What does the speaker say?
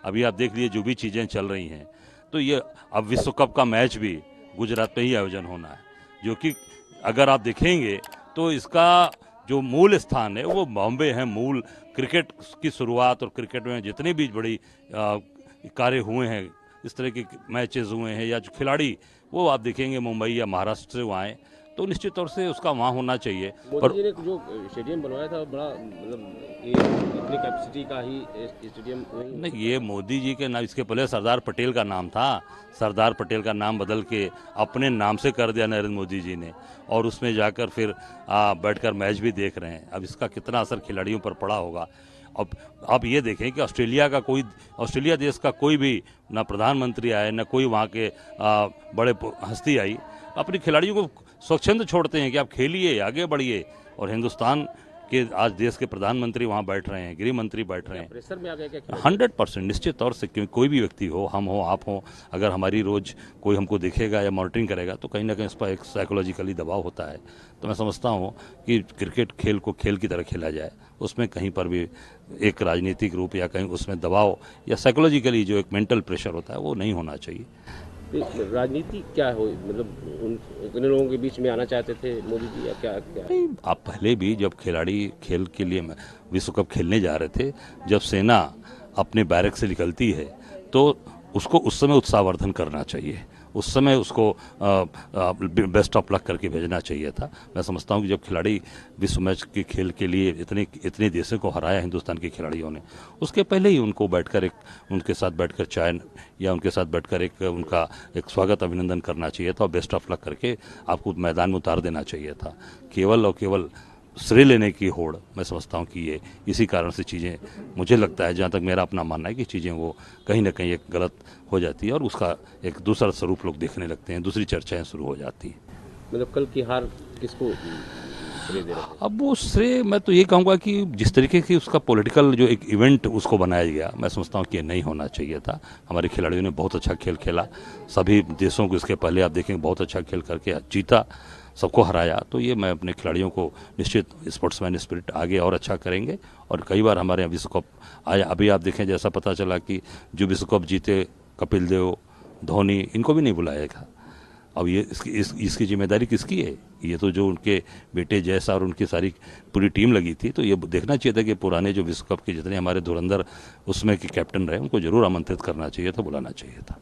अभी आप देख लीजिए जो भी चीज़ें चल रही हैं, तो ये अब विश्व कप का मैच भी गुजरात में ही आयोजन होना है, जो कि अगर आप देखेंगे तो इसका जो मूल स्थान है वो बॉम्बे है। मूल क्रिकेट की शुरुआत और क्रिकेट में जितने भी बड़ी कार्य हुए हैं, इस तरह के मैचेस हुए हैं या जो खिलाड़ी, वो आप देखेंगे मुंबई या महाराष्ट्र से वहाँ आए, तो निश्चित तौर से उसका वहाँ होना चाहिए। मोदी पर जी ने जो स्टेडियम बनवाया था बड़ा मतलब ये इतनी कैपेसिटी का ही स्टेडियम वही। नहीं, ये मोदी जी के नाम, इसके पहले सरदार पटेल का नाम था। सरदार पटेल का नाम बदल के अपने नाम से कर दिया नरेंद्र मोदी जी ने, और उसमें जाकर फिर बैठकर मैच भी देख रहे हैं। अब इसका कितना असर खिलाड़ियों पर पड़ा होगा। अब आप ये देखें कि ऑस्ट्रेलिया देश का कोई भी ना प्रधानमंत्री आए, ना कोई वहाँ के बड़े हस्ती आई, अपने खिलाड़ियों को स्वच्छंद छोड़ते हैं कि आप खेलिए, आगे बढ़िए। और हिंदुस्तान कि आज देश के प्रधानमंत्री वहाँ बैठ रहे हैं, गृह मंत्री बैठ रहे हैं। प्रेशर में आ गया क्या? 100% निश्चित तौर से, क्योंकि कोई भी व्यक्ति हो, हम हो, आप हो, अगर हमारी रोज कोई हमको देखेगा या मॉनिटरिंग करेगा तो कहीं ना कहीं इस पर एक साइकोलॉजिकली दबाव होता है। तो मैं समझता हूँ कि क्रिकेट खेल को खेल की तरह खेला जाए, उसमें कहीं पर भी एक राजनीतिक रूप या कहीं उसमें दबाव या साइकोलॉजिकली जो एक मेंटल प्रेशर होता है वो नहीं होना चाहिए। राजनीति क्या हो, मतलब उन लोगों के बीच में आना चाहते थे मोदी जी या क्या क्या? नहीं, आप पहले भी जब खिलाड़ी खेल के लिए विश्व कप खेलने जा रहे थे, जब सेना अपने बैरक से निकलती है तो उसको उस समय उत्साहवर्धन करना चाहिए, उस समय उसको बेस्ट ऑफ लक करके भेजना चाहिए था। मैं समझता हूँ कि जब खिलाड़ी विश्व मैच के खेल के लिए इतने देशों को हराया हिंदुस्तान के खिलाड़ियों ने, उसके पहले ही उनको बैठकर उनके साथ बैठकर चाय या उनके साथ बैठकर उनका एक स्वागत अभिनंदन करना चाहिए था और बेस्ट ऑफ लक करके आपको मैदान में उतार देना चाहिए था। केवल और केवल श्रेय लेने की होड़, मैं समझता हूँ कि ये इसी कारण से चीज़ें, मुझे लगता है जहाँ तक मेरा अपना मानना है कि चीज़ें वो कहीं ना कहीं एक गलत हो जाती है और उसका एक दूसरा स्वरूप लोग देखने लगते हैं, दूसरी चर्चाएं शुरू हो जाती हैं। मतलब कल की हार किसको श्रेय दे रहे हैं? अब वो श्रेय मैं तो ये कहूँगा कि जिस तरीके की उसका पॉलिटिकल जो एक इवेंट उसको बनाया गया, मैं समझता हूँ कि ये नहीं होना चाहिए था। हमारे खिलाड़ियों ने बहुत अच्छा खेल खेला, सभी देशों को इसके पहले आप देखेंगे बहुत अच्छा खेल करके जीता, सबको हराया। तो ये मैं अपने खिलाड़ियों को निश्चित स्पोर्ट्समैन स्पिरिट आगे और अच्छा करेंगे। और कई बार हमारे यहाँ विश्व कप आया, अभी आप देखें जैसा पता चला कि जो विश्व कप जीते कपिल देव, धोनी, इनको भी नहीं बुलाया था। अब ये इसकी जिम्मेदारी किसकी है? ये तो जो उनके बेटे जैसा और उनकी सारी पूरी टीम लगी थी, तो ये देखना चाहिए था कि पुराने जो विश्व कप के जितने हमारे धुरंधर उसमें के कैप्टन रहे उनको जरूर आमंत्रित करना चाहिए था, बुलाना चाहिए था।